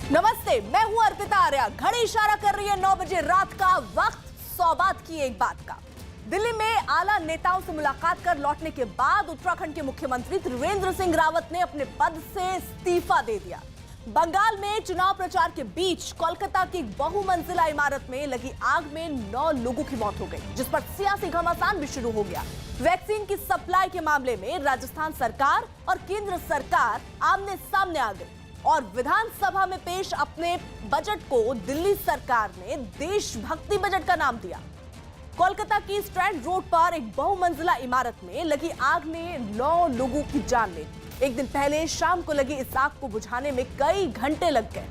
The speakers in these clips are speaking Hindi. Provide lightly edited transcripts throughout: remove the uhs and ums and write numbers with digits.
नमस्ते, मैं हूं अर्पिता आर्या। घड़ी इशारा कर रही है 9 बजे रात का वक्त। सौबात की एक बात का, दिल्ली में आला नेताओं से मुलाकात कर लौटने के बाद उत्तराखंड के मुख्यमंत्री त्रिवेंद्र सिंह रावत ने अपने पद से इस्तीफा दे दिया। बंगाल में चुनाव प्रचार के बीच कोलकाता की बहुमंजिला इमारत में लगी आग में 9 लोगों की मौत हो गई, जिस पर सियासी घमासान भी शुरू हो गया। वैक्सीन की सप्लाई के मामले में राजस्थान सरकार और केंद्र सरकार आमने सामने आ गई और विधानसभा में पेश अपने बजट को दिल्ली सरकार ने देशभक्ति बजट का नाम दिया। कोलकाता की स्ट्रैंड रोड पर एक बहुमंजिला इमारत में लगी आग ने 9 लोगों की जान ले ली। एक दिन पहले शाम को लगी इस आग को बुझाने में कई घंटे लग गए,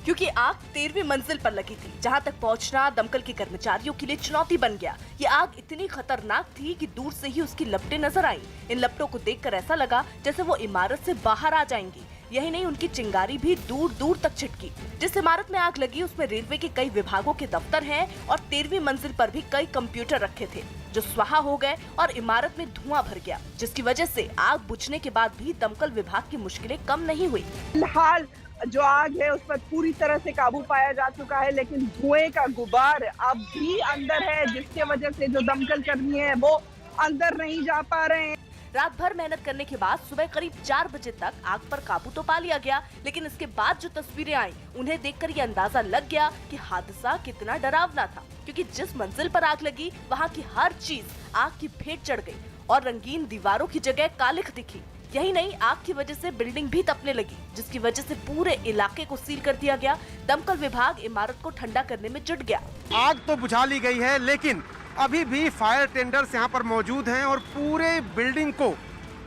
क्योंकि आग 13वीं मंजिल पर लगी थी, जहां तक पहुंचना दमकल के कर्मचारियों के लिए चुनौती बन गया। ये आग इतनी खतरनाक थी कि दूर से ही उसकी लपटें नजर आईं। इन लपटों को देखकर ऐसा लगा जैसे वो इमारत से बाहर आ जाएंगी। यही नहीं, उनकी चिंगारी भी दूर दूर तक छिटकी। जिस इमारत में आग लगी उसमें रेलवे के कई विभागों के दफ्तर हैं और 13वीं मंजिल पर भी कई कंप्यूटर रखे थे, जो स्वाहा हो गए और इमारत में धुआं भर गया, जिसकी वजह से आग बुझने के बाद भी दमकल विभाग की मुश्किलें कम नहीं हुई। फिलहाल जो आग है उस पर पूरी तरह से काबू पाया जा चुका है, लेकिन धुएं का गुबार अब भी अंदर है, जिसके वजह से जो दमकल कर्मी है वो अंदर नहीं जा पा रहे हैं। रात भर मेहनत करने के बाद सुबह करीब 4 बजे तक आग पर काबू तो पा लिया गया, लेकिन इसके बाद जो तस्वीरें आई उन्हें देखकर ये अंदाजा लग गया कि हादसा कितना डरावना था, क्योंकि जिस मंजिल पर आग लगी वहाँ की हर चीज आग की भेंट चढ़ गई और रंगीन दीवारों की जगह कालिख दिखी। यही नहीं, आग की वजह से बिल्डिंग भी तपने लगी, जिसकी वजह से पूरे इलाके को सील कर दिया गया। दमकल विभाग इमारत को ठंडा करने में जुट गया। आग तो बुझा ली गई है, लेकिन अभी भी फायर टेंडर्स यहाँ पर मौजूद हैं और पूरे बिल्डिंग को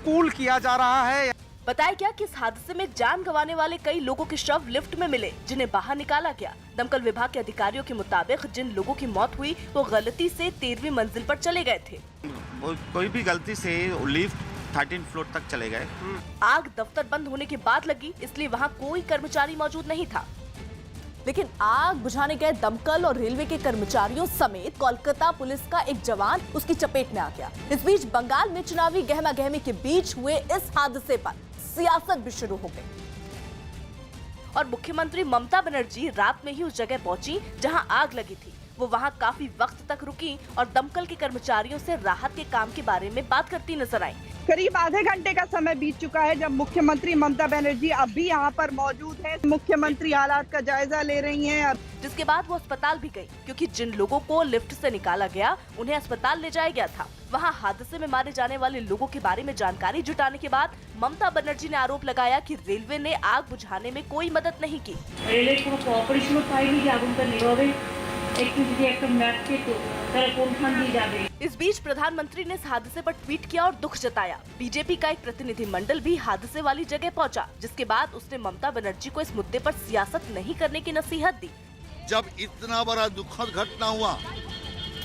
कूल किया जा रहा है। बताया गया कि इस हादसे में जान गंवाने वाले कई लोगों के शव लिफ्ट में मिले, जिन्हें बाहर निकाला गया। दमकल विभाग के अधिकारियों के मुताबिक जिन लोगों की मौत हुई वो गलती से 13वीं मंजिल पर चले गए थे। कोई भी गलती से लिफ्ट 13 फ्लोर तक चले गए। आग दफ्तर बंद होने के बाद लगी, इसलिए वहाँ कोई कर्मचारी मौजूद नहीं था, लेकिन आग बुझाने गए दमकल और रेलवे के कर्मचारियों समेत कोलकाता पुलिस का एक जवान उसकी चपेट में आ गया। इस बीच बंगाल में चुनावी गहमा गहमी के बीच हुए इस हादसे पर सियासत भी शुरू हो गई और मुख्यमंत्री ममता बनर्जी रात में ही उस जगह पहुंची जहां आग लगी थी। वो वहां काफी वक्त तक रुकी और दमकल के कर्मचारियों से राहत के काम के बारे में बात करती नजर आई। करीब आधे घंटे का समय बीत चुका है जब मुख्यमंत्री ममता बनर्जी अब भी यहाँ पर मौजूद है। मुख्यमंत्री हालात का जायजा ले रही हैं। जिसके बाद वो अस्पताल भी गई, क्योंकि जिन लोगों को लिफ्ट से निकाला गया उन्हें अस्पताल ले जाया गया था। वहाँ हादसे में मारे जाने वाले लोगों के बारे में जानकारी जुटाने के बाद ममता बनर्जी ने आरोप लगाया कि रेलवे ने आग बुझाने में कोई मदद नहीं की। इस बीच प्रधानमंत्री ने इस हादसे पर ट्वीट किया और दुख जताया। बीजेपी का एक प्रतिनिधिमंडल भी हादसे वाली जगह पहुंचा, जिसके बाद उसने ममता बनर्जी को इस मुद्दे पर सियासत नहीं करने की नसीहत दी। जब इतना बड़ा दुखद घटना हुआ,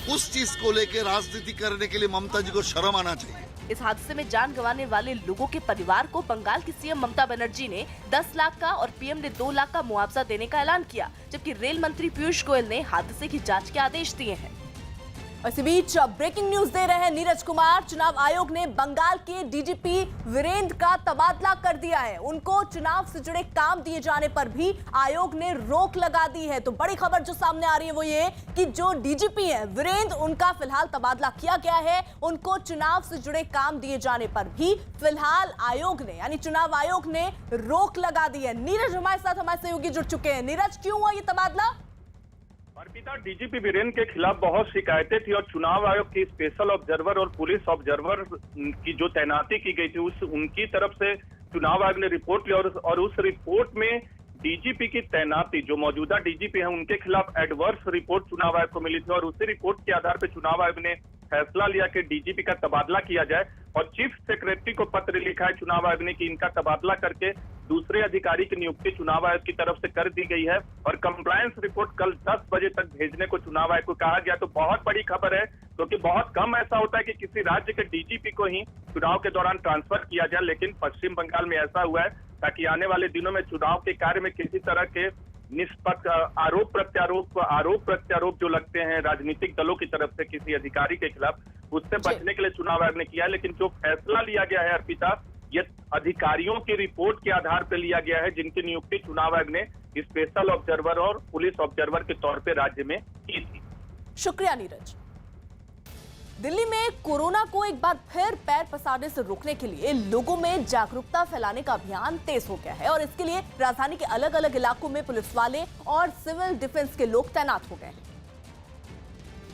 उस चीज को लेकर राजनीति करने के लिए ममता जी को शर्म आना चाहिए। इस हादसे में जान गंवाने वाले लोगों के परिवार को बंगाल की सीएम ममता बनर्जी ने 10 लाख का और पीएम ने 2 लाख का मुआवजा देने का ऐलान किया, जबकि रेल मंत्री पीयूष गोयल ने हादसे की जांच के आदेश दिए हैं। इसी बीच ब्रेकिंग न्यूज दे रहे हैं नीरज कुमार। चुनाव आयोग ने बंगाल के डीजीपी वीरेंद्र का तबादला कर दिया है। उनको चुनाव से जुड़े काम दिए जाने पर भी आयोग ने रोक लगा दी है। तो बड़ी खबर जो सामने आ रही है वो ये कि जो डीजीपी हैं वीरेंद्र, उनका फिलहाल तबादला किया गया है। उनको चुनाव से जुड़े काम दिए जाने पर भी फिलहाल आयोग ने, यानी चुनाव आयोग ने रोक लगा दी है। नीरज हमारे साथ, हमारे सहयोगी जुड़ चुके हैं। नीरज, क्यों हुआ ये तबादला? अर्पिता, डीजीपी वीरेंद्र के खिलाफ बहुत शिकायतें थी और चुनाव आयोग के स्पेशल ऑब्जर्वर और पुलिस ऑब्जर्वर की जो तैनाती की गई थी उनकी तरफ से चुनाव आयोग ने रिपोर्ट ली और उस रिपोर्ट में डीजीपी की तैनाती, जो मौजूदा डीजीपी हैं उनके खिलाफ एडवर्स रिपोर्ट चुनाव आयोग को मिली थी और उसी रिपोर्ट के आधार पर चुनाव आयोग ने फैसला लिया कि डीजीपी का तबादला किया जाए और चीफ सेक्रेटरी को पत्र लिखा है चुनाव आयोग ने कि इनका तबादला करके दूसरे अधिकारी की नियुक्ति चुनाव आयोग की तरफ से कर दी गई है और कंप्लायंस रिपोर्ट कल 10 बजे तक भेजने को चुनाव आयोग को कहा गया। तो बहुत बड़ी खबर है, क्योंकि बहुत कम ऐसा होता है कि किसी राज्य के डीजीपी को ही चुनाव के दौरान ट्रांसफर किया जाए, लेकिन पश्चिम बंगाल में ऐसा हुआ है, ताकि आने वाले दिनों में चुनाव के कार्य में किसी तरह के निष्पक्ष आरोप प्रत्यारोप जो लगते हैं राजनीतिक दलों की तरफ से किसी अधिकारी के खिलाफ, उससे बचने के लिए चुनाव आयोग ने किया है। लेकिन जो फैसला लिया गया है अर्पिता, ये अधिकारियों की रिपोर्ट के आधार पर लिया गया है, जिनकी नियुक्ति चुनाव आयोग ने स्पेशल ऑब्जर्वर और पुलिस ऑब्जर्वर के तौर पे राज्य में की थी। शुक्रिया नीरज। दिल्ली में कोरोना को एक बार फिर पैर पसारने से रोकने के लिए लोगों में जागरूकता फैलाने का अभियान तेज हो गया है और इसके लिए राजधानी के अलग अलग इलाकों में पुलिस वाले और सिविल डिफेंस के लोग तैनात हो गए हैं।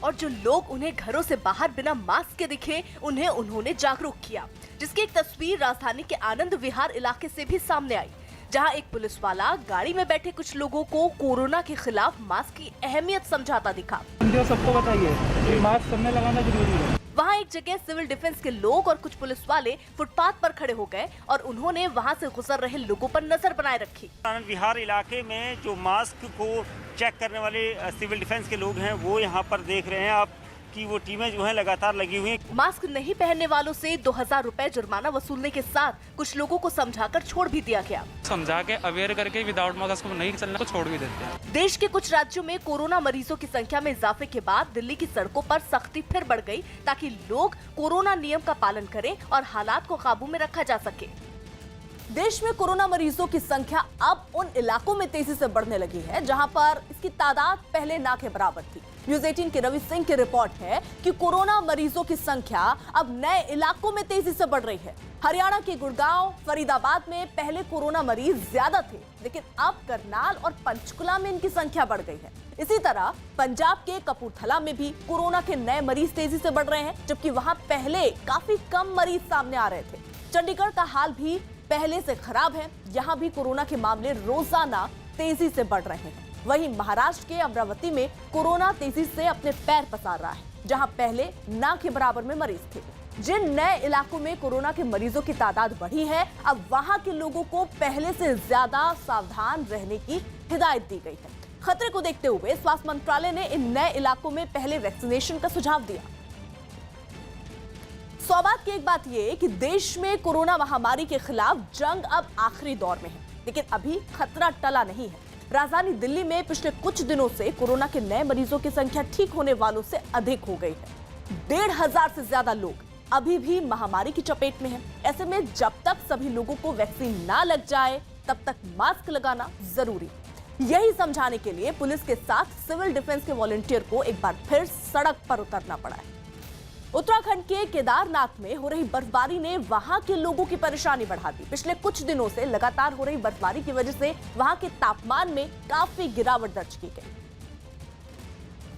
और जो लोग उन्हें घरों से बाहर बिना मास्क के दिखे, उन्होंने जागरूक किया, जिसकी एक तस्वीर राजधानी के आनंद विहार इलाके से भी सामने आई, जहां एक पुलिस वाला गाड़ी में बैठे कुछ लोगों को कोरोना के खिलाफ मास्क की अहमियत समझाता दिखा। सबको बताइए कि मास्क सबने लगाना जरूरी है। वहां एक जगह सिविल डिफेंस के लोग और कुछ पुलिस वाले फुटपाथ पर खड़े हो गए और उन्होंने वहां से गुजर रहे लोगों पर नजर बनाए रखी। आनंद विहार इलाके में जो मास्क को चेक करने वाले सिविल डिफेंस के लोग हैं, वो यहाँ पर देख रहे हैं आप कि वो टीमें जो हैं लगातार लगी हुई हैं। मास्क नहीं पहनने वालों से 2000 रुपए जुर्माना वसूलने के साथ कुछ लोगों को समझाकर छोड़ भी दिया गया। समझा के अवेयर करके विदाउट मास्क को नहीं चलने को छोड़ भी देते हैं। देश के कुछ राज्यों में कोरोना मरीजों की संख्या में इजाफे के बाद दिल्ली की सड़कों पर सख्ती फिर बढ़ गई, ताकि लोग कोरोना नियम का पालन करें और हालात को काबू में रखा जा सके। देश में कोरोना मरीजों की संख्या अब उन इलाकों में तेजी से बढ़ने लगी है जहां पर इसकी तादाद पहले ना के बराबर थी। न्यूज़ 18 के रवि सिंह की रिपोर्ट है कि कोरोना मरीजों की संख्या अब नए इलाकों में तेजी से बढ़ रही है। हरियाणा के गुड़गांव, फरीदाबाद में पहले कोरोना मरीज ज्यादा थे, लेकिन अब करनाल और पंचकुला में इनकी संख्या बढ़ गई है। इसी तरह पंजाब के कपूरथला में भी कोरोना के नए मरीज तेजी से बढ़ रहे हैं, जबकि वहां पहले काफी कम मरीज सामने आ रहे थे। चंडीगढ़ का हाल भी पहले से खराब है, यहाँ भी कोरोना के मामले रोजाना तेजी से बढ़ रहे हैं। वहीं महाराष्ट्र के अमरावती में कोरोना तेजी से अपने पैर पसार रहा है, जहां पहले ना के बराबर में मरीज थे। जिन नए इलाकों में कोरोना के मरीजों की तादाद बढ़ी है, अब वहां के लोगों को पहले से ज्यादा सावधान रहने की हिदायत दी गई है। खतरे को देखते हुए स्वास्थ्य मंत्रालय ने इन नए इलाकों में पहले वैक्सीनेशन का सुझाव दिया। सौबात की एक बात यह कि देश में कोरोना महामारी के खिलाफ जंग अब आखिरी दौर में है, लेकिन अभी खतरा टला नहीं है। राजधानी दिल्ली में पिछले कुछ दिनों से कोरोना के नए मरीजों की संख्या ठीक होने वालों से अधिक हो गई है। 1500 से ज्यादा लोग अभी भी महामारी की चपेट में हैं। ऐसे में जब तक सभी लोगों को वैक्सीन ना लग जाए, तब तक मास्क लगाना जरूरी। यही समझाने के लिए पुलिस के साथ सिविल डिफेंस के वॉलंटियर को एक बार फिर सड़क पर उतरना पड़ा है। उत्तराखंड के केदारनाथ में हो रही बर्फबारी ने वहां के लोगों की परेशानी बढ़ा दी। पिछले कुछ दिनों से लगातार हो रही बर्फबारी की वजह से वहां के तापमान में काफी गिरावट दर्ज की गई,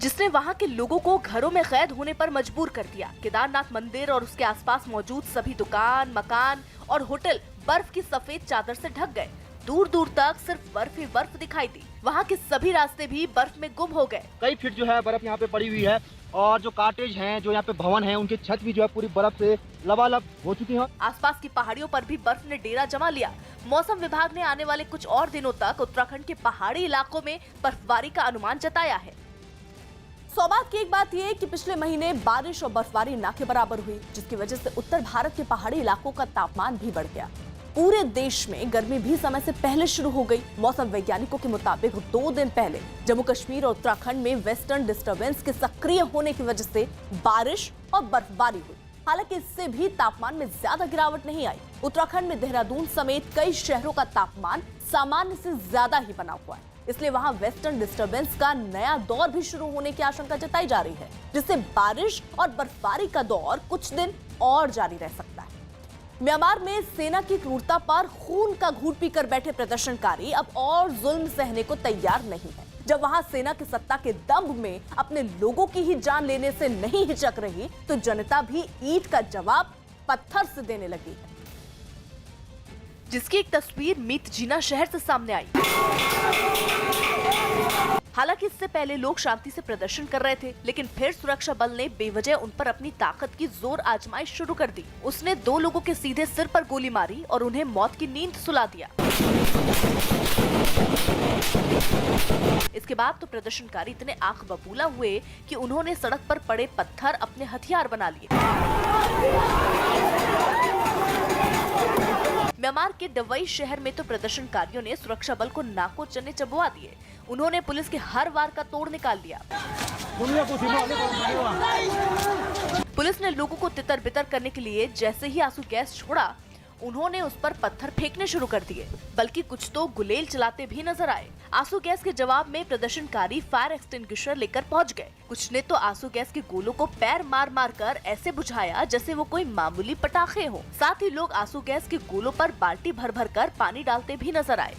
जिसने वहां के लोगों को घरों में कैद होने पर मजबूर कर दिया। केदारनाथ मंदिर और उसके आसपास मौजूद सभी दुकान, मकान और होटल बर्फ की सफेद चादर से ढक गए। दूर दूर तक सिर्फ बर्फ ही बर्फ दिखाई दी। वहाँ के सभी रास्ते भी बर्फ में गुम हो गए। कई फीट जो है बर्फ यहाँ पे पड़ी हुई है और जो काटेज हैं, जो यहाँ पे भवन हैं, उनकी छत भी जो है पूरी बर्फ से लबालब हो चुकी है। आसपास की पहाड़ियों पर भी बर्फ ने डेरा जमा लिया। मौसम विभाग ने आने वाले कुछ और दिनों तक उत्तराखंड के पहाड़ी इलाकों में बर्फबारी का अनुमान जताया है। सौबात की एक बात यह कि पिछले महीने बारिश और बर्फबारी ना के बराबर हुई, जिसकी वजह से उत्तर भारत के पहाड़ी इलाकों का तापमान भी बढ़ गया। पूरे देश में गर्मी भी समय से पहले शुरू हो गई। मौसम वैज्ञानिकों के मुताबिक 2 दिन पहले जम्मू कश्मीर और उत्तराखंड में वेस्टर्न डिस्टर्बेंस के सक्रिय होने की वजह से बारिश और बर्फबारी हुई। हालांकि इससे भी तापमान में ज्यादा गिरावट नहीं आई। उत्तराखंड में देहरादून समेत कई शहरों का तापमान सामान्य से ज्यादा ही बना हुआ है, इसलिए वहां वेस्टर्न डिस्टर्बेंस का नया दौर भी शुरू होने की आशंका जताई जा रही है, जिससे बारिश और बर्फबारी का दौर कुछ दिन और जारी रह सकता है। म्यांमार में सेना की क्रूरता पर खून का घूंट पीकर बैठे प्रदर्शनकारी अब और जुल्म सहने को तैयार नहीं है। जब वहां सेना की सत्ता के दंभ में अपने लोगों की ही जान लेने से नहीं हिचक रही, तो जनता भी ईंट का जवाब पत्थर से देने लगी है, जिसकी एक तस्वीर मीतजीना शहर से सामने आई। हालांकि इससे पहले लोग शांति से प्रदर्शन कर रहे थे, लेकिन फिर सुरक्षा बल ने बेवजह उन पर अपनी ताकत की जोर आजमाइश शुरू कर दी। उसने 2 लोगों के सीधे सिर पर गोली मारी और उन्हें मौत की नींद सुला दिया। इसके बाद तो प्रदर्शनकारी इतने आंख बबूला हुए कि उन्होंने सड़क पर पड़े पत्थर अपने हथियार बना लिए। म्यांमार के डवई शहर में तो प्रदर्शनकारियों ने सुरक्षा बल को नाको चने चबवा दिए। उन्होंने पुलिस के हर वार का तोड़ निकाल दिया। पुलिस ने लोगों को तितर बितर करने के लिए जैसे ही आंसू गैस छोड़ा उन्होंने उस पर पत्थर फेंकने शुरू कर दिए, बल्कि कुछ तो गुलेल चलाते भी नजर आए। आंसू गैस के जवाब में प्रदर्शनकारी फायर एक्सटिंग्विशर लेकर पहुंच गए। कुछ ने तो आंसू गैस के गोलों को पैर मार मार कर ऐसे बुझाया जैसे वो कोई मामूली पटाखे हो। साथ ही लोग आंसू गैस के गोलों पर बाल्टी भर भर कर पानी डालते भी नजर आए।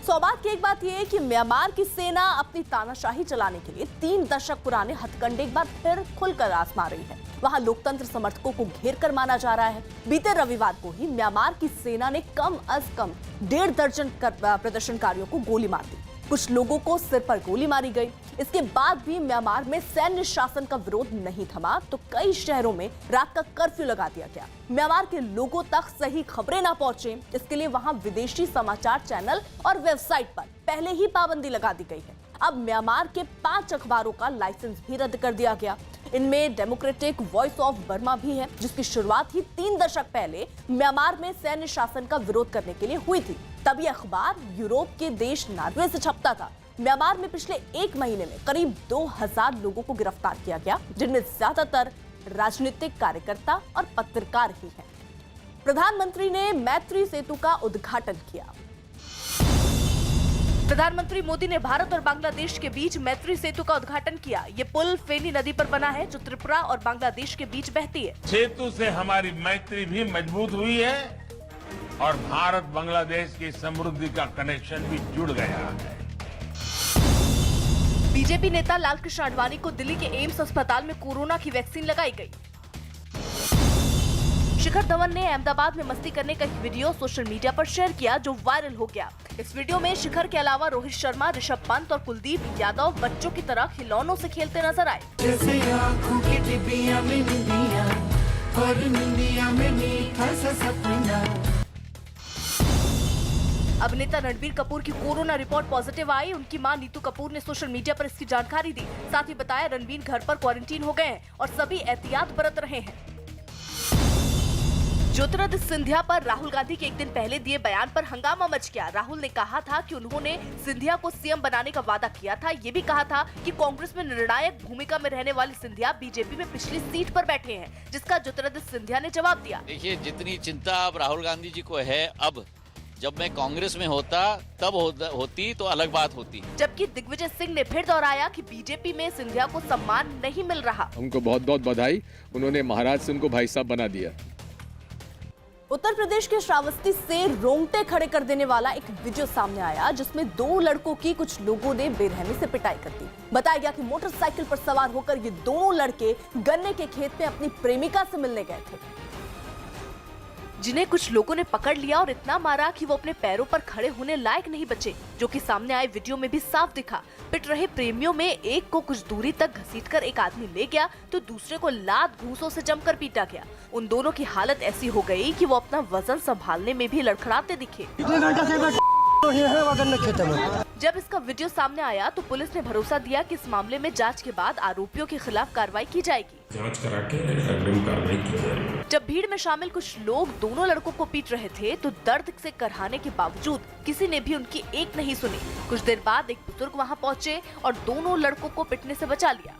सौभाग्य की एक बात यह है कि म्यांमार की सेना अपनी तानाशाही चलाने के लिए 3 दशक पुराने हथकंडे एक बार फिर खुलकर आजमा रही है। वहां लोकतंत्र समर्थकों को घेर कर माना जा रहा है। बीते रविवार को ही म्यांमार की सेना ने कम अज कम 1.5 दर्जन प्रदर्शनकारियों को गोली मार दी। कुछ लोगों को सिर पर गोली मारी गई। इसके बाद भी म्यांमार में सैन्य शासन का विरोध नहीं थमा तो कई शहरों में रात का कर्फ्यू लगा दिया गया। म्यांमार के लोगों तक सही खबरें ना पहुंचे, इसके लिए वहां विदेशी समाचार चैनल और वेबसाइट पर पहले ही पाबंदी लगा दी गई है। अब म्यांमार के 5 अखबारों का लाइसेंस भी रद्द कर दिया गया। इनमें डेमोक्रेटिक वॉइस ऑफ बर्मा भी है, जिसकी शुरुआत ही 3 दशक पहले म्यांमार में सैन्य शासन का विरोध करने के लिए हुई थी। तब यह अखबार यूरोप के देश नॉर्वे से छपता था। म्यांमार में पिछले 1 महीने में करीब 2000 लोगों को गिरफ्तार किया गया, जिनमें ज्यादातर राजनीतिक कार्यकर्ता और पत्रकार ही हैं। प्रधानमंत्री ने मैत्री सेतु का उद्घाटन किया। प्रधानमंत्री मोदी ने भारत और बांग्लादेश के बीच मैत्री सेतु का उद्घाटन किया। ये पुल फेनी नदी पर बना है, जो त्रिपुरा और बांग्लादेश के बीच बहती है। सेतु से हमारी मैत्री भी मजबूत हुई है और भारत बांग्लादेश की समृद्धि का कनेक्शन भी जुड़ गया है। बीजेपी नेता लालकृष्ण आडवाणी को दिल्ली के एम्स अस्पताल में कोरोना की वैक्सीन लगाई गई। शिखर धवन ने अहमदाबाद में मस्ती करने का एक वीडियो सोशल मीडिया पर शेयर किया, जो वायरल हो गया। इस वीडियो में शिखर के अलावा रोहित शर्मा, ऋषभ पंत और कुलदीप यादव बच्चों की तरह खिलौनों से खेलते नजर आए। जैसे आँखों की डिबिया में निंदिया और निंदिया में मीठा सा सपना। अभिनेता रणबीर कपूर की कोरोना रिपोर्ट पॉजिटिव आई। उनकी मां नीतू कपूर ने सोशल मीडिया पर इसकी जानकारी दी। साथ ही बताया रणबीर घर पर क्वारंटीन हो गए हैं और सभी एहतियात बरत रहे हैं। ज्योतिरादित्य सिंधिया पर राहुल गांधी के एक दिन पहले दिए बयान पर हंगामा मच गया। राहुल ने कहा था कि उन्होंने सिंधिया को सीएम बनाने का वादा किया था। ये भी कहा था कि कांग्रेस में निर्णायक भूमिका में रहने वाले सिंधिया बीजेपी में पिछली सीट पर बैठे हैं, जिसका ज्योतिरादित्य सिंधिया ने जवाब दिया। देखिए, जितनी चिंता अब राहुल गांधी जी को है, अब जब मैं कांग्रेस में होता तब होती तो अलग बात होती। जबकि दिग्विजय सिंह ने फिर दोहराया कि बीजेपी में सिंधिया को सम्मान नहीं मिल रहा। उनको बहुत बहुत बधाई, उन्होंने महाराज से उनको भाई साहब बना दिया। उत्तर प्रदेश के श्रावस्ती से रोंगटे खड़े कर देने वाला एक वीडियो सामने आया, जिसमें 2 लड़कों की कुछ लोगों ने बेरहमी से पिटाई कर दी। बताया गया कि मोटरसाइकिल पर सवार होकर ये दोनों लड़के गन्ने के खेत में अपनी प्रेमिका से मिलने गए थे, जिन्हें कुछ लोगों ने पकड़ लिया और इतना मारा कि वो अपने पैरों पर खड़े होने लायक नहीं बचे, जो कि सामने आए वीडियो में भी साफ दिखा। पिट रहे प्रेमियों में एक को कुछ दूरी तक घसीटकर एक आदमी ले गया तो दूसरे को लात घूंसों से जमकर पीटा गया। उन दोनों की हालत ऐसी हो गई कि वो अपना वजन संभालने में भी लड़खड़ाते दिखे। जब इसका वीडियो सामने आया तो पुलिस ने भरोसा दिया कि इस मामले में जांच के बाद आरोपियों के खिलाफ कार्रवाई की जाएगी। जांच करा के अग्रिम कार्रवाई की जाएगी। जब भीड़ में शामिल कुछ लोग दोनों लड़कों को पीट रहे थे तो दर्द से करहाने के बावजूद किसी ने भी उनकी एक नहीं सुनी। कुछ देर बाद एक बुजुर्ग वहां पहुंचे और दोनों लड़कों को पिटने से बचा लिया।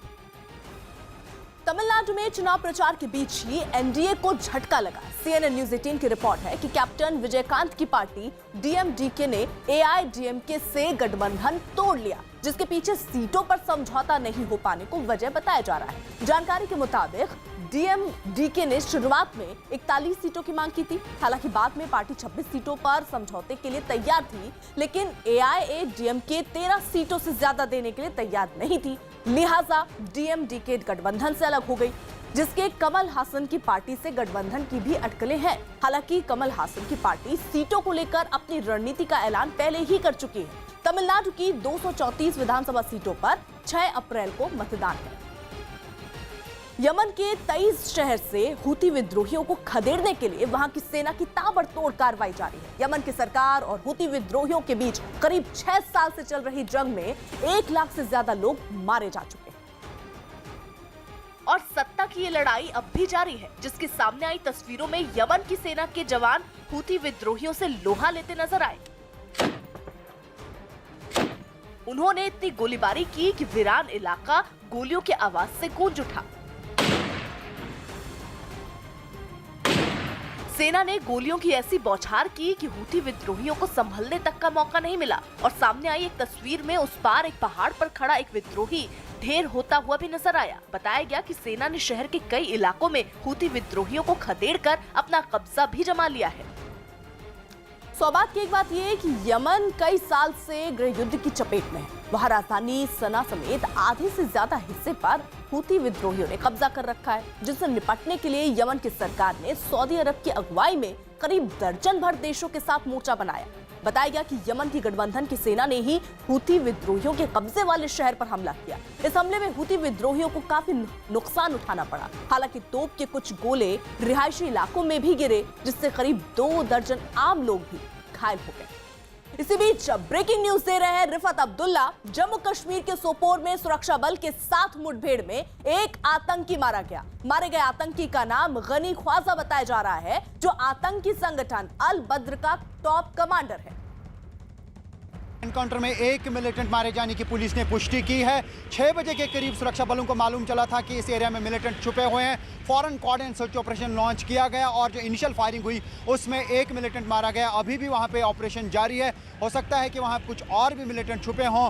तमिलनाडु में चुनाव प्रचार के बीच ही एनडीए को झटका लगा। CNN न्यूज 18 की रिपोर्ट है कि कैप्टन विजयकांत की पार्टी DMDK ने AIDMK से गठबंधन तोड़ लिया, जिसके पीछे सीटों पर समझौता नहीं हो पाने को वजह बताया जा रहा है। जानकारी के मुताबिक DMDK ने शुरुआत में 41 सीटों की मांग की थी। हालांकि बाद में पार्टी 26 सीटों पर समझौते के लिए तैयार थी, लेकिन AIADMK 13 सीटों से ज्यादा देने के लिए तैयार नहीं थी। लिहाजा DMDK गठबंधन से अलग हो गई, जिसके कमल हासन की पार्टी से गठबंधन की भी अटकलें हैं। हालांकि कमल हासन की पार्टी सीटों को लेकर अपनी रणनीति का ऐलान पहले ही कर चुकी है। तमिलनाडु की 234 विधानसभा सीटों पर 6 अप्रैल को मतदान है। यमन के 23 शहर से हूती विद्रोहियों को खदेड़ने के लिए वहां की सेना की ताबड़तोड़ कार्रवाई जारी है। यमन की सरकार और हूती विद्रोहियों के बीच करीब 6 साल से चल रही जंग में 1 लाख से ज्यादा लोग मारे जा चुके हैं और सत्ता की ये लड़ाई अब भी जारी है, जिसके सामने आई तस्वीरों में यमन की सेना के जवान हूती विद्रोहियों से लोहा लेते नजर आए। उन्होंने इतनी गोलीबारी की कि वीरान इलाका गोलियों की आवाज से गूंज उठा। सेना ने गोलियों की ऐसी बौछार की कि हूथी विद्रोहियों को संभलने तक का मौका नहीं मिला और सामने आई एक तस्वीर में उस पार एक पहाड़ पर खड़ा एक विद्रोही ढेर होता हुआ भी नजर आया। बताया गया कि सेना ने शहर के कई इलाकों में हूथी विद्रोहियों को खदेड़कर अपना कब्जा भी जमा लिया है। सौबात की एक बात यह है कि यमन कई साल से गृह युद्ध की चपेट में है। वहां राजधानी सना समेत आधे से ज्यादा हिस्से पर हूथी विद्रोहियों ने कब्जा कर रखा है, जिससे निपटने के लिए यमन की सरकार ने सऊदी अरब की अगुवाई में करीब दर्जन भर देशों के साथ मोर्चा बनाया। बताया गया कि यमन की गठबंधन की सेना ने ही हूथी विद्रोहियों के कब्जे वाले शहर पर हमला किया। इस हमले में हूथी विद्रोहियों को काफी नुकसान उठाना पड़ा। हालांकि तोप के कुछ गोले रिहायशी इलाकों में भी गिरे, जिससे करीब 2 दर्जन आम लोग भी घायल हो गए। इसी बीच ब्रेकिंग न्यूज दे रहे हैं रिफत अब्दुल्ला। जम्मू कश्मीर के सोपोर में सुरक्षा बल के साथ मुठभेड़ में एक आतंकी मारा गया। मारे गए आतंकी का नाम गनी ख्वाजा बताया जा रहा है, जो आतंकी संगठन अल बद्र का टॉप कमांडर है। एनकाउंटर में एक मिलिटेंट मारे जाने की पुलिस ने पुष्टि की है। 6 बजे के करीब सुरक्षा बलों को मालूम चला था कि इस एरिया में मिलिटेंट छुपे हुए हैं। फौरन कोऑर्डिनेट सर्च ऑपरेशन लॉन्च किया गया और जो इनिशियल फायरिंग हुई उसमें एक मिलिटेंट मारा गया। अभी भी वहां पे ऑपरेशन जारी है। हो सकता है कि वहां कुछ और भी मिलिटेंट छुपे हों।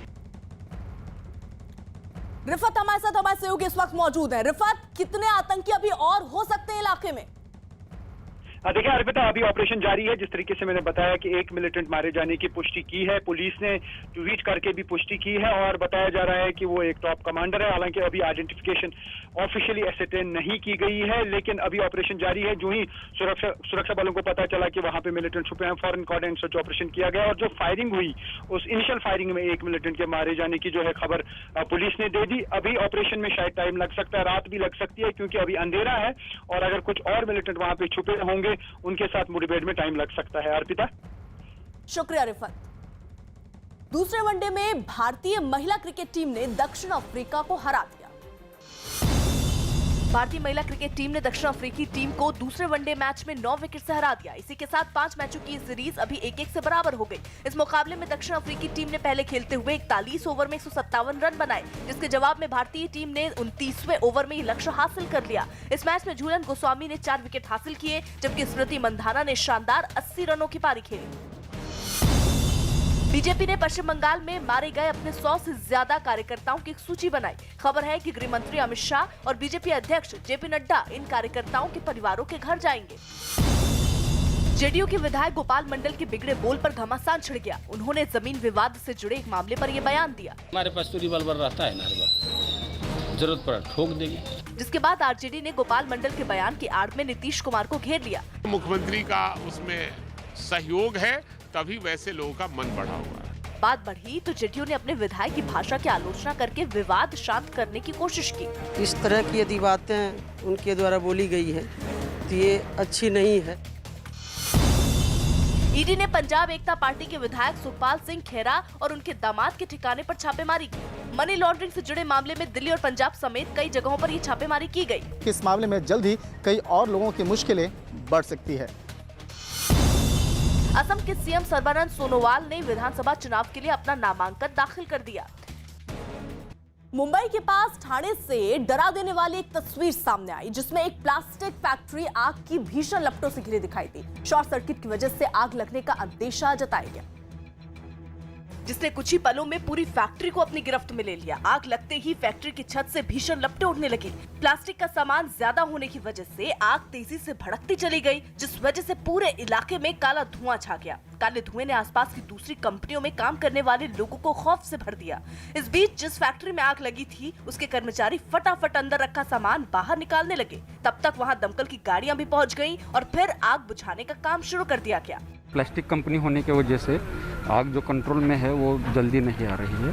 रिफत हमारे साथ हमारे सहयोगी इस वक्त मौजूद है। रिफत, कितने आतंकी अभी और हो सकते हैं इलाके में? देखिए अर्पिता, अभी ऑपरेशन जारी है। जिस तरीके से मैंने बताया कि एक मिलिटेंट मारे जाने की पुष्टि की है, पुलिस ने ट्वीट करके भी पुष्टि की है और बताया जा रहा है कि वो एक टॉप कमांडर है। हालांकि अभी आइडेंटिफिकेशन ऑफिशियली एसेटेन नहीं की गई है, लेकिन अभी ऑपरेशन जारी है। जो ही सुरक्षा बलों को पता चला कि वहां पे मिलिटेंट छुपे हैं, फौरन कोऑर्डिनेट सर्च ऑपरेशन किया गया और जो फायरिंग हुई उस इनिशियल फायरिंग में एक मिलिटेंट के मारे जाने की जो है खबर पुलिस ने दे दी। अभी ऑपरेशन में शायद टाइम लग सकता है, रात भी लग सकती है, क्योंकि अभी अंधेरा है और अगर कुछ और मिलिटेंट वहां पे छुपे होंगे उनके साथ मुठभेड़ में टाइम लग सकता है। अर्पिता, शुक्रिया रिफत। दूसरे वनडे में भारतीय महिला क्रिकेट टीम ने दक्षिण अफ्रीका को हरा दिया। भारतीय महिला क्रिकेट टीम ने दक्षिण अफ्रीकी टीम को दूसरे वनडे मैच में 9 विकेट से हरा दिया। इसी के साथ 5 मैचों की सीरीज अभी 1-1 से बराबर हो गई। इस मुकाबले में दक्षिण अफ्रीकी टीम ने पहले खेलते हुए 41 ओवर में 157 रन बनाए, जिसके जवाब में भारतीय टीम ने 29वें ओवर में ये लक्ष्य हासिल कर लिया। इस मैच में झूलन गोस्वामी ने 4 विकेट हासिल किए, जबकि स्मृति मंधाना ने शानदार 80 रनों की पारी खेली। बीजेपी ने पश्चिम बंगाल में मारे गए अपने 100 से ज्यादा कार्यकर्ताओं की एक सूची बनाई। खबर है कि गृह मंत्री अमित शाह और बीजेपी अध्यक्ष जेपी नड्डा इन कार्यकर्ताओं के परिवारों के घर जाएंगे। जेडीयू के विधायक गोपाल मंडल के बिगड़े बोल पर घमासान छिड़ गया। उन्होंने जमीन विवाद से जुड़े एक मामले पर यह बयान दिया। हमारे पास तो रिवॉल्वर रहता है ना, हर वक्त जरूरत पड़ा ठोक देंगे। जिसके बाद आरजेडी ने गोपाल मंडल के बयान की आड़ में नीतीश कुमार को घेर लिया। मुख्यमंत्री का उसमें सहयोग है, तभी वैसे लोगों का मन बढ़ा हुआ है। बात बढ़ी तो जेडीयू ने अपने विधायक की भाषा की आलोचना करके विवाद शांत करने की कोशिश की। इस तरह की यदि बातें उनके द्वारा बोली गई है तो ये अच्छी नहीं है। ईडी ने पंजाब एकता पार्टी के विधायक सुखपाल सिंह खेरा और उनके दामाद के ठिकाने पर छापेमारी की। मनी लॉन्ड्रिंग से जुड़े मामले में दिल्ली और पंजाब समेत कई जगहों पर ये छापेमारी की गई। इस मामले में जल्द ही कई और लोगों की मुश्किलें बढ़ सकती है। असम के सीएम सर्बानंद सोनोवाल ने विधानसभा चुनाव के लिए अपना नामांकन दाखिल कर दिया। मुंबई के पास ठाणे से डरा देने वाली एक तस्वीर सामने आई, जिसमें एक प्लास्टिक फैक्ट्री आग की भीषण लपटों से घिरी दिखाई दी। शॉर्ट सर्किट की वजह से आग लगने का अंदेशा जताया गया, जिसने कुछ ही पलों में पूरी फैक्ट्री को अपनी गिरफ्त में ले लिया। आग लगते ही फैक्ट्री की छत से भीषण लपटें उठने लगी। प्लास्टिक का सामान ज्यादा होने की वजह से आग तेजी से भड़कती चली गई, जिस वजह से पूरे इलाके में काला धुआं छा गया। काले धुएं ने आसपास की दूसरी कंपनियों में काम करने वाले लोगों को खौफ से भर दिया। इस बीच जिस फैक्ट्री में आग लगी थी, उसके कर्मचारी फटाफट अंदर रखा सामान बाहर निकालने लगे। तब तक वहां दमकल की गाड़ियां भी पहुंच गईं और फिर आग बुझाने का काम शुरू कर दिया गया। प्लास्टिक कंपनी होने की वजह से आग जो कंट्रोल में है वो जल्दी नहीं आ रही है।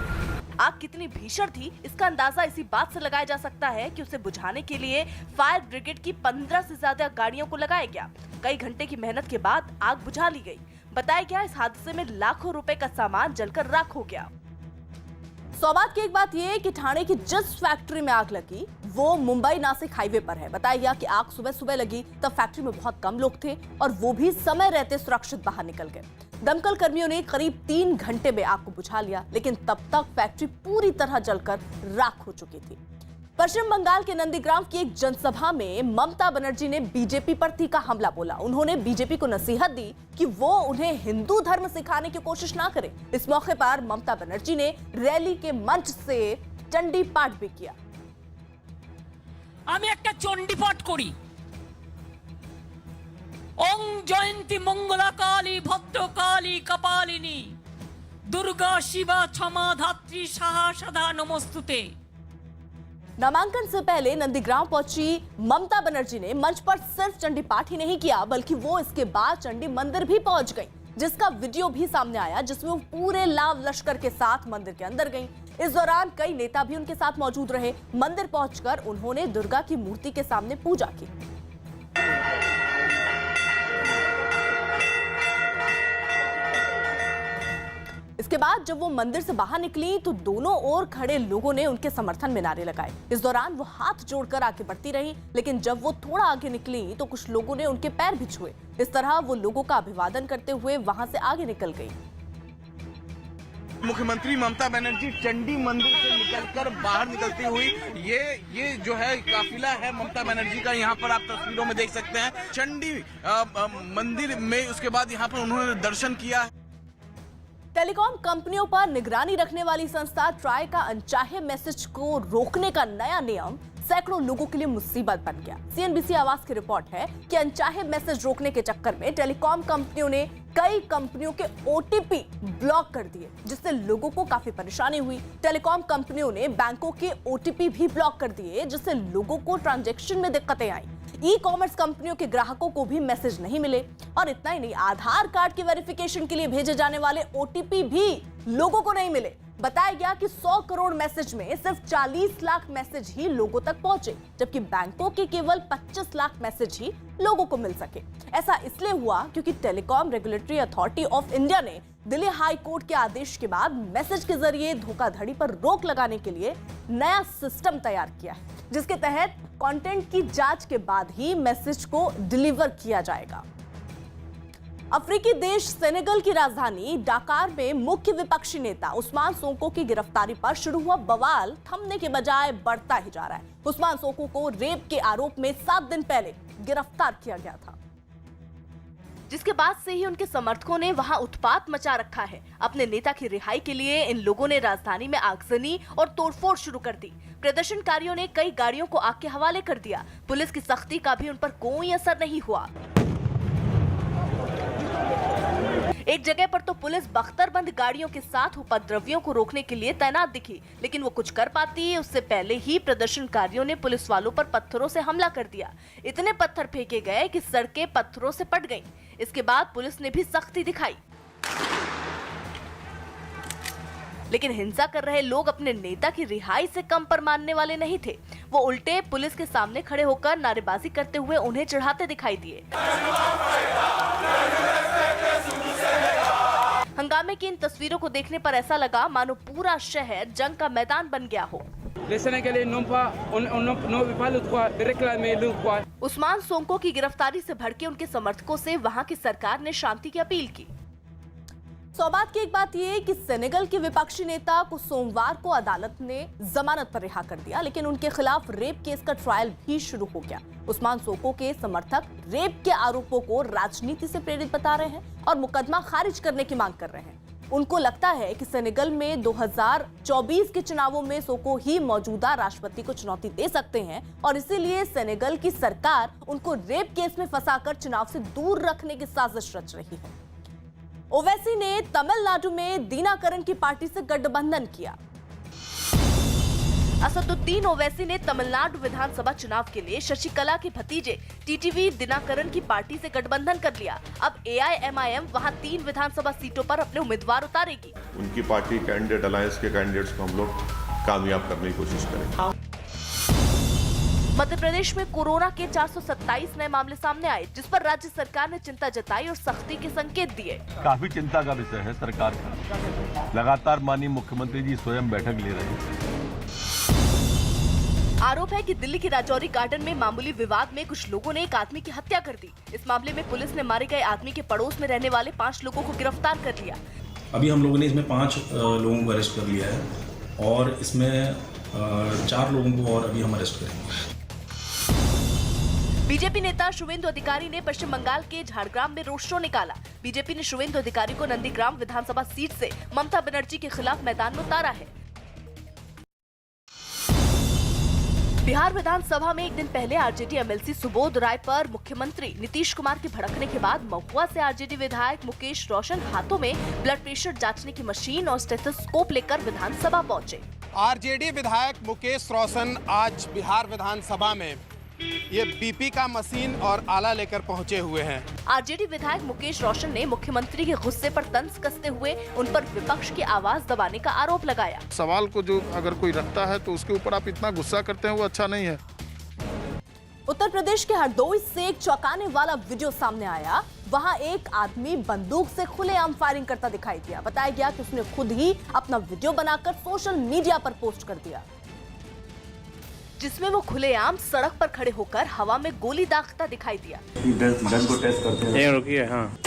आग कितनी भीषण थी, इसका अंदाजा इसी बात से लगाया जा सकता है कि उसे बुझाने के लिए फायर ब्रिगेड की 15 से ज्यादा गाड़ियों को लगाया गया। कई घंटे की मेहनत के बाद आग बुझा ली गई। बताया गया इस हादसे में लाखों रुपए का सामान जलकर राख हो गया। सौबात की एक बात यह है कि ठाणे की जिस फैक्ट्री में आग लगी वो मुंबई नासिक हाईवे पर है। बताया गया कि आग सुबह सुबह लगी, तब फैक्ट्री में बहुत कम लोग थे और वो भी समय रहते सुरक्षित बाहर निकल गए। दमकल कर्मियों ने करीब 3 घंटे में आग को बुझा लिया, लेकिन तब तक फैक्ट्री पूरी तरह जलकर राख हो चुकी थी। पश्चिम बंगाल के नंदीग्राम की एक जनसभा में ममता बनर्जी ने बीजेपी पर तीखा हमला बोला। उन्होंने बीजेपी को नसीहत दी कि वो उन्हें हिंदू धर्म सिखाने की कोशिश ना करे। इस मौके पर ममता बनर्जी ने रैली के मंच से चंडी पाठ भी किया। আমি একটা চণ্ডী পাঠ করি। ওং জয়ন্তী মঙ্গলা কালী ভদ্রকালী কপালিনী दुर्गा शिवा क्षमा धात्री साहा सदा नमस्तुते। नामांकन से पहले नंदीग्राम पहुंची ममता बनर्जी ने मंच पर सिर्फ चंडी पाठ ही नहीं किया, बल्कि वो इसके बाद चंडी मंदिर भी पहुंच गई, जिसका वीडियो भी सामने आया, जिसमें वो पूरे लाव लश्कर के साथ मंदिर के अंदर गईं। इस दौरान कई नेता भी उनके साथ मौजूद रहे। मंदिर पहुंचकर उन्होंने दुर्गा की मूर्ति के सामने पूजा की। इसके बाद जब वो मंदिर से बाहर निकली तो दोनों ओर खड़े लोगों ने उनके समर्थन में नारे लगाए। इस दौरान वो हाथ जोड़कर आगे बढ़ती रही, लेकिन जब वो थोड़ा आगे निकली तो कुछ लोगों ने उनके पैर भी छुए। इस तरह वो लोगों का अभिवादन करते हुए वहां से आगे निकल गई। मुख्यमंत्री ममता बनर्जी चंडी मंदिर से निकलकर बाहर निकलती हुई ये जो है काफिला है ममता बनर्जी का, यहाँ पर आप तस्वीरों में देख सकते हैं चंडी मंदिर में। उसके बाद यहाँ पर उन्होंने दर्शन किया। टेलीकॉम कंपनियों पर निगरानी रखने वाली संस्था ट्राई का अनचाहे मैसेज को रोकने का नया नियम सैकड़ों लोगों के लिए मुसीबत बन गया। सीएनबीसी आवाज की रिपोर्ट है कि अनचाहे मैसेज रोकने के चक्कर में टेलीकॉम कंपनियों ने कई कंपनियों के ओटीपी ब्लॉक कर दिए, जिससे लोगों को काफी परेशानी हुई। टेलीकॉम कंपनियों ने बैंकों के ओटीपी भी ब्लॉक कर दिए, जिससे लोगों को ट्रांजैक्शन में दिक्कतें आई। ई कॉमर्स कंपनियों के ग्राहकों को भी मैसेज नहीं मिले। और इतना ही नहीं, आधार कार्ड की वेरिफिकेशन के लिए भेजे जाने वाले ओटीपी भी लोगों को नहीं मिले। बताया गया कि 100 करोड़ मैसेज में सिर्फ 40 लाख मैसेज ही लोगों तक पहुंचे, जबकि बैंकों के केवल 25 लाख मैसेज ही लोगों को मिल सके। ऐसा इसलिए हुआ क्योंकि telecom regulatory authority of India ने दिल्ली हाई कोर्ट के आदेश के बाद मैसेज के जरिए धोखाधड़ी पर रोक लगाने के लिए नया सिस्टम तैयार किया है, जिसके तहत कंटेंट की जांच के बाद ही मैसेज को डिलीवर किया जाएगा। अफ्रीकी देश सेनेगल की राजधानी डाकार में मुख्य विपक्षी नेता उस्मान सोंको की गिरफ्तारी पर शुरू हुआ बवाल थमने के बजाय बढ़ता ही जा रहा है। उस्मान सोंको को रेप के आरोप में 7 दिन पहले गिरफ्तार किया गया था, जिसके बाद से ही उनके समर्थकों ने वहां उत्पात मचा रखा है। अपने नेता की रिहाई के लिए इन लोगों ने राजधानी में आगजनी और तोड़फोड़ शुरू कर दी। प्रदर्शनकारियों ने कई गाड़ियों को आग के हवाले कर दिया। पुलिस की सख्ती का भी उन पर कोई असर नहीं हुआ। एक जगह पर तो पुलिस बख्तरबंद गाड़ियों के साथ उपद्रवियों को रोकने के लिए तैनात दिखी, लेकिन वो कुछ कर पाती उससे पहले ही प्रदर्शनकारियों ने पुलिस वालों पर पत्थरों से हमला कर दिया। इतने पत्थर फेंके गए कि सड़कें पत्थरों से पट गईं। इसके बाद पुलिस ने भी सख्ती दिखाई, लेकिन हिंसा कर रहे लोग अपने नेता की रिहाई से कम पर मानने वाले नहीं थे। वो उल्टे पुलिस के सामने खड़े होकर नारेबाजी करते हुए उन्हें चढ़ाते दिखाई दिए। हंगामे की इन तस्वीरों को देखने पर ऐसा लगा मानो पूरा शहर जंग का मैदान बन गया हो। उस्मान सोंको की गिरफ्तारी से भड़के उनके समर्थकों से वहां की सरकार ने शांति की अपील की। सौबात की एक बात यह कि सेनेगल के विपक्षी नेता को सोमवार को अदालत ने जमानत पर रिहा कर दिया, लेकिन उनके खिलाफ रेप केस का ट्रायल भी शुरू हो गया। उस्मान सोंको के समर्थक रेप के आरोपों को राजनीति से प्रेरित बता रहे हैं और मुकदमा खारिज करने की मांग कर रहे हैं। उनको लगता है कि सेनेगल में 2024 के चुनावों में सोंको ही मौजूदा राष्ट्रपति को चुनौती दे सकते हैं और इसीलिए सेनेगल की सरकार उनको रेप केस में फंसाकर चुनाव से दूर रखने की साजिश रच रही है। ओवैसी ने तमिलनाडु में दिनाकरन की पार्टी से गठबंधन किया। असदुद्दीन ओवैसी ने तमिलनाडु विधानसभा चुनाव के लिए शशिकला के भतीजे टीटीवी दिनाकरन की पार्टी से गठबंधन कर लिया। अब एआईएमआईएम वहां 3 विधानसभा सीटों पर अपने उम्मीदवार उतारेगी। उनकी पार्टी कैंडिडेट अलायंस के कैंडिडेट्स को हम लोग कामयाब करने की कोशिश करेंगे। मध्य प्रदेश में कोरोना के 427 नए मामले सामने आए, जिस पर राज्य सरकार ने चिंता जताई और सख्ती के संकेत दिए। काफी चिंता का विषय है सरकार का। लगातार माननीय मुख्यमंत्री जी स्वयं बैठक ले रहे हैं। आरोप है कि दिल्ली के राजौरी गार्डन में मामूली विवाद में कुछ लोगों ने एक आदमी की हत्या कर दी। इस मामले में पुलिस ने मारे गए आदमी के पड़ोस में रहने वाले 5 लोगों को गिरफ्तार कर लिया। अभी हम लोगों ने इसमें 5 लोगों को अरेस्ट कर लिया है और इसमें 4 लोगों को और अभी हम अरेस्ट करेंगे। बीजेपी नेता शुवेंदु अधिकारी ने पश्चिम बंगाल के झारग्राम में रोड शो निकाला। बीजेपी ने शुवेंदु अधिकारी को नंदीग्राम विधानसभा सीट से ममता बनर्जी के खिलाफ मैदान में उतारा है। बिहार विधानसभा में एक दिन पहले आरजेडी एमएलसी सुबोध राय पर मुख्यमंत्री नीतीश कुमार के भड़कने के बाद महुआ से आरजेडी विधायक मुकेश रोशन हाथों में ब्लड प्रेशर जांचने की मशीन और स्टेथोस्कोप लेकर विधानसभा पहुंचे। आरजेडी विधायक मुकेश रोशन आज बिहार विधानसभा में ये बीपी का मशीन और आला लेकर पहुंचे हुए हैं। आरजेडी विधायक मुकेश रोशन ने मुख्यमंत्री के गुस्से पर तंज कसते हुए उन पर विपक्ष की आवाज दबाने का आरोप लगाया। सवाल को जो अगर कोई रखता है तो उसके ऊपर आप इतना गुस्सा करते हैं, वो अच्छा नहीं है। उत्तर प्रदेश के हरदोई से एक चौंकाने वाला वीडियो सामने आया। वहां एक आदमी बंदूक से खुलेआम फायरिंग करता दिखाई दिया। बताया गया कि उसने खुद ही अपना वीडियो बनाकर सोशल मीडिया पर पोस्ट कर दिया, जिसमें वो खुलेआम सड़क पर खड़े होकर हवा में गोली दागता दिखाई दिया। गन को टेस्ट करते हैं। रुकिए, हाँ।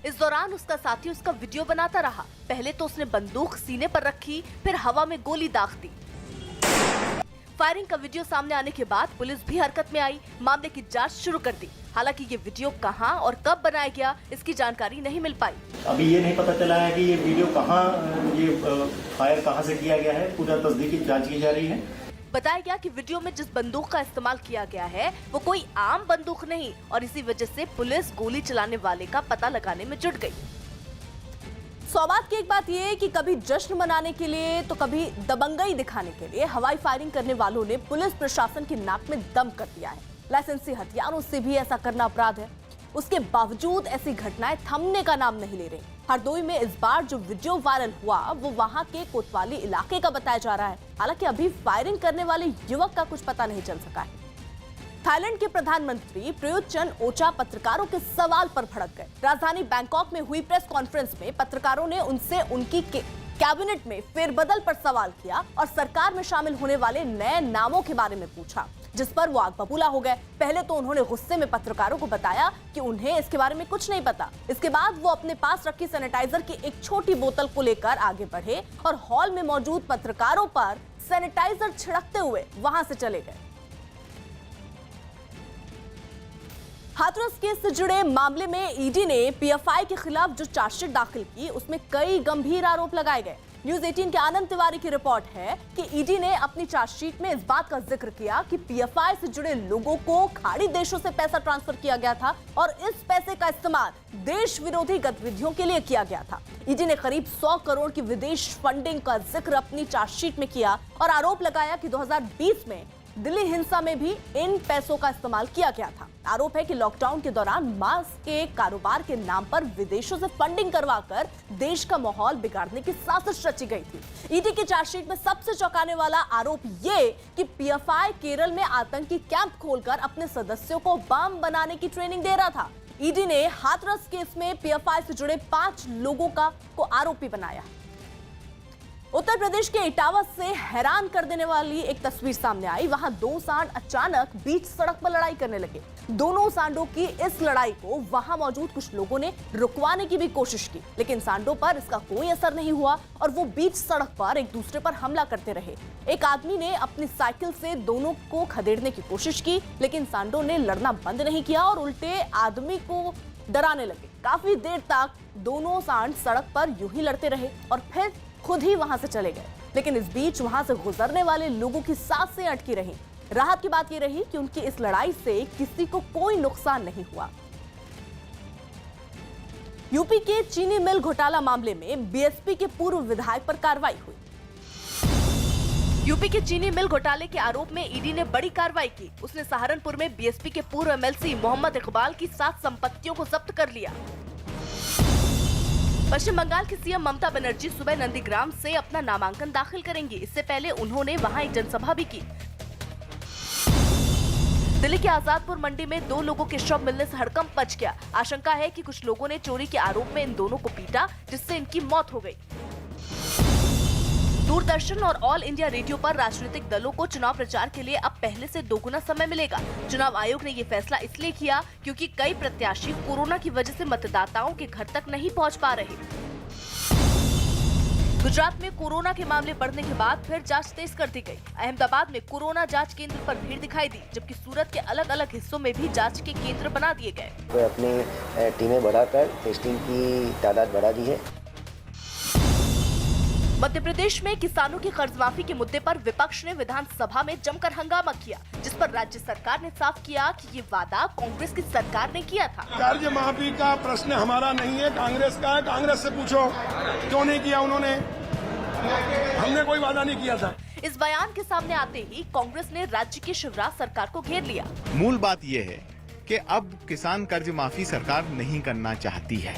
इस दौरान उसका साथी उसका वीडियो बनाता रहा। पहले तो उसने बंदूक सीने पर रखी, फिर हवा में गोली दाग दी। फायरिंग का वीडियो सामने आने के बाद पुलिस भी हरकत में आई, मामले की जांच शुरू कर दी। हालांकि ये वीडियो कहां और कब बनाया गया, इसकी जानकारी नहीं मिल पाई। अभी ये नहीं पता चला है कि ये वीडियो कहां, ये फायर कहां से किया गया है। पूरा तस्दीकी जांच की जा रही है। बताया गया कि वीडियो में जिस बंदूक का इस्तेमाल किया गया है वो कोई आम बंदूक नहीं, और इसी वजह से पुलिस गोली चलाने वाले का पता लगाने में जुट गई। सौगात की एक बात यह है कि कभी जश्न मनाने के लिए तो कभी दबंगई दिखाने के लिए हवाई फायरिंग करने वालों ने पुलिस प्रशासन की नाक में दम कर दिया है। लाइसेंसी हथियारों से भी ऐसा करना अपराध है। उसके बावजूद ऐसी घटनाएं थमने का नाम नहीं ले रही। हरदोई में इस बार जो वीडियो वायरल हुआ वो वहां के कोतवाली इलाके का बताया जा रहा है। हालांकि अभी फायरिंग करने वाले युवक का कुछ पता नहीं चल सका है। थाईलैंड के प्रधानमंत्री प्रयुत चन-ओचा पत्रकारों के सवाल पर भड़क गए। राजधानी बैंकॉक में हुई प्रेस कॉन्फ्रेंस में पत्रकारों ने उनसे उनकी कैबिनेट में फेरबदल पर सवाल किया और सरकार में शामिल होने वाले नए नामों के बारे में पूछा, जिस पर वो आग बबूला हो गए। पहले तो उन्होंने गुस्से में पत्रकारों को बताया कि उन्हें इसके बारे में कुछ नहीं पता। इसके बाद वो अपने पास रखी सैनिटाइजर की एक छोटी बोतल को लेकर आगे बढ़े और हॉल में मौजूद पत्रकारों पर सैनिटाइजर छिड़कते हुए वहां से चले गए। हाथरस केस से जुड़े मामले में ईडी ने पीएफआई के खिलाफ जो चार्जशीट दाखिल की उसमें कई गंभीर आरोप लगाए गए। न्यूज 18 के आनंद तिवारी की रिपोर्ट है कि ईडी ने अपनी चार्जशीट में इस बात का जिक्र किया कि पीएफआई से जुड़े लोगों को खाड़ी देशों से पैसा ट्रांसफर किया गया था और इस पैसे का इस्तेमाल देश विरोधी गतिविधियों के लिए किया गया था। ईडी ने करीब 100 करोड़ की विदेश फंडिंग का जिक्र अपनी चार्जशीट में किया और आरोप लगाया कि 2020 में दिल्ली हिंसा में भी इन पैसों का इस्तेमाल किया गया था। आरोप है कि लॉकडाउन के दौरान मास्क के कारोबार के नाम पर विदेशों से फंडिंग करवाकर देश का माहौल बिगाड़ने की साजिश रची गई थी। ईडी की चार्जशीट में सबसे चौंकाने वाला आरोप ये कि पीएफआई केरल में आतंकी कैंप खोलकर अपने सदस्यों को बम बनाने की ट्रेनिंग दे रहा था। ईडी ने हाथरस केस में पीएफआई से जुड़े 5 लोगों को आरोपी बनाया। उत्तर प्रदेश के इटावा से हैरान कर देने वाली एक तस्वीर सामने आई। वहां 2 सांड अचानक बीच सड़क पर लड़ाई करने लगे। दोनों सांडों की इस लड़ाई को वहां मौजूद कुछ लोगों ने रुकवाने की भी कोशिश की, लेकिन सांडों पर इसका कोई असर नहीं हुआ और वो बीच सड़क पर एक दूसरे पर हमला करते रहे। एक आदमी ने अपनी साइकिल से दोनों को खदेड़ने की कोशिश की, लेकिन सांडों ने लड़ना बंद नहीं किया और उल्टे आदमी को डराने लगे। काफी देर तक दोनों सांड सड़क पर यूं ही लड़ते रहे और फिर खुद ही वहां से चले गए। लेकिन इस बीच वहां से गुजरने वाले लोगों की सांसें अटकी रहीं। राहत की बात यह रही कि उनकी इस लड़ाई से किसी को कोई नुकसान नहीं हुआ। यूपी के चीनी मिल घोटाला मामले में बीएसपी के पूर्व विधायक पर कार्रवाई हुई। यूपी के चीनी मिल घोटाले के आरोप में ईडी ने बड़ी कार्रवाई की। उसने सहारनपुर में बीएसपी के पूर्व एमएलसी मोहम्मद इकबाल की 7 संपत्तियों को जब्त कर लिया। पश्चिम बंगाल की सीएम ममता बनर्जी सुबह नंदीग्राम से अपना नामांकन दाखिल करेंगी। इससे पहले उन्होंने वहां एक जनसभा भी की। दिल्ली के आजादपुर मंडी में 2 लोगों के शव मिलने से हड़कंप मच गया। आशंका है कि कुछ लोगों ने चोरी के आरोप में इन दोनों को पीटा, जिससे इनकी मौत हो गई। दूरदर्शन और ऑल इंडिया रेडियो पर राजनीतिक दलों को चुनाव प्रचार के लिए अब पहले से 2 गुना समय मिलेगा। चुनाव आयोग ने ये फैसला इसलिए किया क्योंकि कई प्रत्याशी कोरोना की वजह से मतदाताओं के घर तक नहीं पहुंच पा रहे। गुजरात में कोरोना के मामले बढ़ने के बाद फिर जांच तेज कर दी गई। अहमदाबाद में कोरोना जांच केंद्र पर भीड़ दिखाई दी, जबकि सूरत के अलग अलग हिस्सों में भी जांच के केंद्र बना दिए गए। तो अपनी टीमें बढ़ाकर टेस्टिंग की तादाद बढ़ा दी है। मध्य प्रदेश में किसानों की कर्ज माफी के मुद्दे पर विपक्ष ने विधानसभा में जमकर हंगामा किया, जिस पर राज्य सरकार ने साफ किया कि ये वादा कांग्रेस की सरकार ने किया था। कर्ज माफी का प्रश्न हमारा नहीं है, कांग्रेस का है। कांग्रेस से पूछो क्यों नहीं किया उन्होंने, हमने कोई वादा नहीं किया था। इस बयान के सामने आते ही कांग्रेस ने राज्य की शिवराज सरकार को घेर लिया। मूल बात यह है कि अब किसान कर्ज माफी सरकार नहीं करना चाहती है।